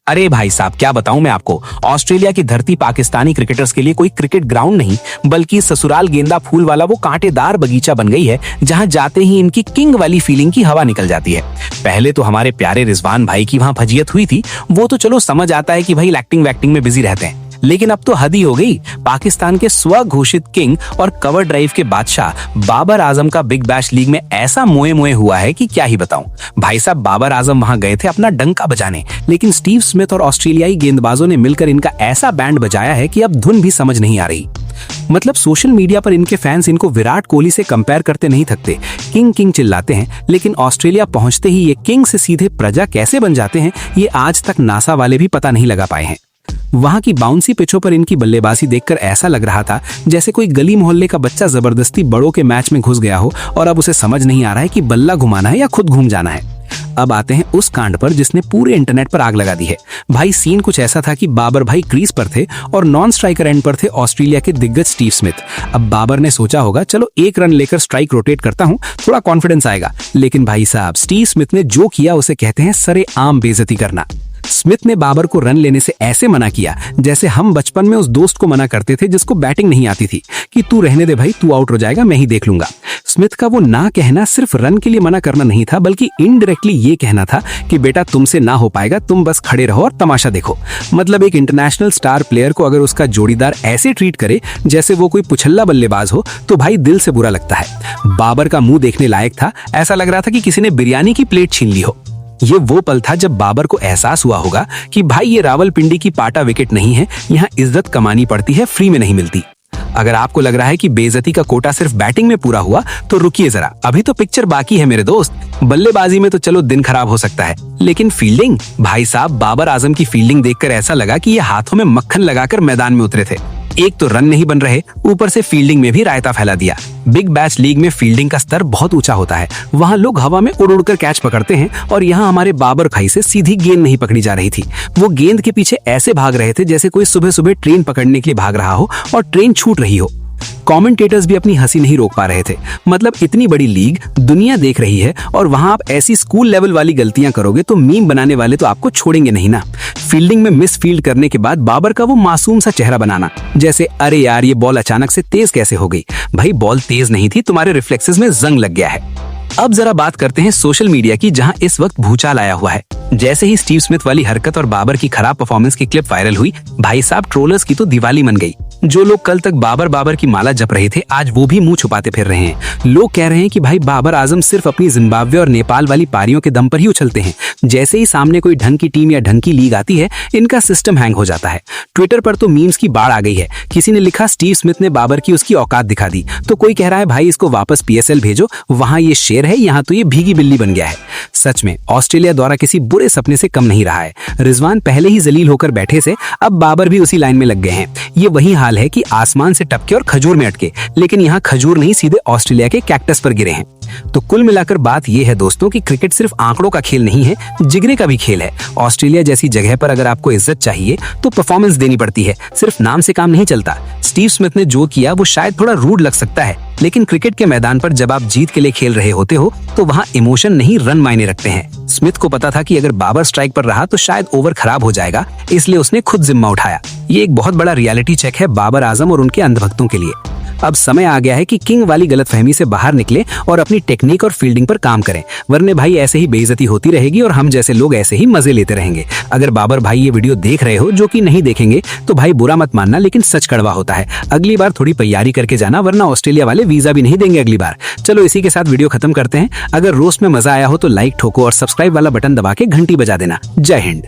अरे भाई साहब, क्या बताऊं मैं आपको। ऑस्ट्रेलिया की धरती पाकिस्तानी क्रिकेटर्स के लिए कोई क्रिकेट ग्राउंड नहीं बल्कि ससुराल गेंदा फूल वाला वो कांटेदार बगीचा बन गई है, जहां जाते ही इनकी किंग वाली फीलिंग की हवा निकल जाती है। पहले तो हमारे प्यारे रिजवान भाई की वहां फजीयत हुई थी, वो तो चलो समझ आता है कि भाई एक्टिंग वैक्टिंग में बिजी रहते हैं, लेकिन अब तो हद ही हो गई। पाकिस्तान के स्वघोषित किंग और कवर ड्राइव के बादशाह बाबर आजम का बिग बैश लीग में ऐसा मोए मोए हुआ है कि क्या ही बताऊं। भाई साहब, बाबर आजम वहां गए थे अपना डंका बजाने, लेकिन स्टीव स्मिथ और ऑस्ट्रेलियाई गेंदबाजों ने मिलकर इनका ऐसा बैंड बजाया है कि अब धुन भी समझ नहीं आ रही। मतलब सोशल मीडिया पर इनके फैंस इनको विराट कोहली से कंपेयर करते नहीं थकते, किंग किंग चिल्लाते हैं, लेकिन ऑस्ट्रेलिया पहुंचते ही ये किंग से सीधे प्रजा कैसे बन जाते हैं, ये आज तक नासा वाले भी पता नहीं लगा पाए हैं। वहां की बाउंसी पिचों पर इनकी बल्लेबाजी देखकर ऐसा लग रहा था जैसे कोई गली मोहल्ले का बच्चा जबरदस्ती बड़ों के मैच में घुस गया हो और अब उसे समझ नहीं आ रहा है कि बल्ला घुमाना है या खुद घूम जाना है। अब आते हैं उस कांड पर जिसने पूरे इंटरनेट पर आग लगा दी है। भाई सीन कुछ ऐसा था कि बाबर भाई क्रीज पर थे और नॉन स्ट्राइकर एंड पर थे ऑस्ट्रेलिया के दिग्गज स्टीव स्मिथ। अब बाबर ने सोचा होगा चलो एक रन लेकर स्ट्राइक रोटेट करता हूं, थोड़ा कॉन्फिडेंस आएगा, लेकिन भाई साहब स्टीव स्मिथ ने जो किया उसे कहते हैं सरेआम बेइज्जती करना। स्मिथ ने बाबर को रन लेने से ऐसे मना किया जैसे हम बचपन में उस दोस्त को मना करते थे जिसको बैटिंग नहीं आती थी कि तू रहने दे भाई, तू आउट हो जाएगा, मैं ही देख लूंगा। स्मिथ का वो ना कहना सिर्फ रन के लिए मना करना नहीं था, बल्कि इनडायरेक्टली ये कहना था कि बेटा तुमसे ना हो पाएगा, तुम बस खड़े रहो और तमाशा देखो। मतलब एक इंटरनेशनल स्टार प्लेयर को अगर उसका जोड़ीदार ऐसे ट्रीट करे जैसे वो कोई पुछल्ला बल्लेबाज हो तो भाई दिल से बुरा लगता है। बाबर का मुंह देखने लायक था, ऐसा लग रहा था कि किसी ने बिरयानी की प्लेट छीन ली हो। ये वो पल था जब बाबर को एहसास हुआ होगा कि भाई ये रावलपिंडी की पाटा विकेट नहीं है, यहाँ इज्जत कमानी पड़ती है, फ्री में नहीं मिलती। अगर आपको लग रहा है कि बेइज्जती का कोटा सिर्फ बैटिंग में पूरा हुआ तो रुकिए जरा, अभी तो पिक्चर बाकी है मेरे दोस्त। बल्लेबाजी में तो चलो दिन खराब हो सकता है, लेकिन फील्डिंग, भाई साहब बाबर आजम की फील्डिंग देखकर ऐसा लगा कि ये हाथों में मक्खन लगाकर मैदान में उतरे थे। एक तो रन नहीं बन रहे, ऊपर से फील्डिंग में भी रायता फैला दिया। बिग बैश लीग में फील्डिंग का स्तर बहुत ऊंचा होता है, वहां लोग हवा में उड़ उड़कर कैच पकड़ते हैं और यहाँ हमारे बाबर भाई से सीधी गेंद नहीं पकड़ी जा रही थी। वो गेंद के पीछे ऐसे भाग रहे थे जैसे कोई सुबह सुबह ट्रेन पकड़ने के लिए भाग रहा हो और ट्रेन छूट रही हो। कमेंटेटर्स भी अपनी हंसी नहीं रोक पा रहे थे। मतलब इतनी बड़ी लीग दुनिया देख रही है और वहां आप ऐसी स्कूल लेवल वाली गलतियां करोगे तो मीम बनाने वाले तो आपको छोड़ेंगे नहीं ना। फील्डिंग में मिस फील्ड करने के बाद बाबर का वो मासूम सा चेहरा बनाना, जैसे अरे यार ये बॉल अचानक से तेज कैसे हो गई। भाई बॉल तेज नहीं थी, तुम्हारे रिफ्लेक्सेस में जंग लग गया है। अब जरा बात करते हैं सोशल मीडिया की, जहां इस वक्त भूचाल आया हुआ है। जैसे ही स्टीव स्मिथ वाली हरकत और बाबर की खराब परफॉर्मेंस की क्लिप वायरल हुई, भाई साहब ट्रोलर्स की तो दिवाली मन गई। जो लोग कल तक बाबर बाबर की माला जप रहे थे, आज वो भी मुंह छुपाते फिर रहे हैं। लोग कह रहे हैं कि भाई बाबर आजम सिर्फ अपनी जिम्बाब्वे और नेपाल वाली पारियों के दम पर ही उछलते हैं, जैसे ही सामने कोई ढंग की टीम या ढंग की लीग आती है इनका सिस्टम हैंग हो जाता है। ट्विटर पर तो मीम्स की बाढ़ आ गई है। किसी ने लिखा स्टीव स्मिथ ने बाबर की उसकी औकात दिखा दी, तो कोई कह रहा है भाई इसको वापस PSL भेजो, वहां ये शेर है, यहाँ तो ये भीगी बिल्ली बन गया है। सच में ऑस्ट्रेलिया द्वारा किसी बुरे सपने से कम नहीं रहा है। रिजवान पहले ही जलील होकर बैठे से, अब बाबर भी उसी लाइन में लग गए हैं। ये वही हाल है कि आसमान से टपके और खजूर में अटके, लेकिन यहाँ खजूर नहीं सीधे ऑस्ट्रेलिया के कैक्टस पर गिरे हैं। तो कुल मिलाकर बात यह है दोस्तों कि क्रिकेट सिर्फ आंकड़ों का खेल नहीं है, जिगरे का भी खेल है। ऑस्ट्रेलिया जैसी जगह पर अगर आपको इज्जत चाहिए तो परफॉर्मेंस देनी पड़ती है, सिर्फ नाम से काम नहीं चलता। स्टीव स्मिथ ने जो किया वो शायद थोड़ा रूड लग सकता है, लेकिन क्रिकेट के मैदान पर जब आप जीत के लिए खेल रहे होते हो तो वहाँ इमोशन नहीं रन मायने रखते हैं। स्मिथ को पता था कि अगर बाबर स्ट्राइक पर रहा तो शायद ओवर खराब हो जाएगा, इसलिए उसने खुद जिम्मा उठाया। ये एक बहुत बड़ा रियलिटी चेक है बाबर आजम और उनके अंधभक्तों के लिए। अब समय आ गया है कि किंग वाली गलतफहमी से बाहर निकले और अपनी टेक्निक और फील्डिंग पर काम करें, वरने भाई ऐसे ही बेइज्जती होती रहेगी और हम जैसे लोग ऐसे ही मजे लेते रहेंगे। अगर बाबर भाई ये वीडियो देख रहे हो, जो कि नहीं देखेंगे, तो भाई बुरा मत मानना, लेकिन सच कड़वा होता है। अगली बार थोड़ी तैयारी करके जाना, वरना ऑस्ट्रेलिया वाले वीजा भी नहीं देंगे अगली बार। चलो इसी के साथ वीडियो खत्म करते हैं। अगर रोस्ट में मजा आया हो तो लाइक ठोको और सब्सक्राइब वाला बटन दबा के घंटी बजा देना। जय हिंद।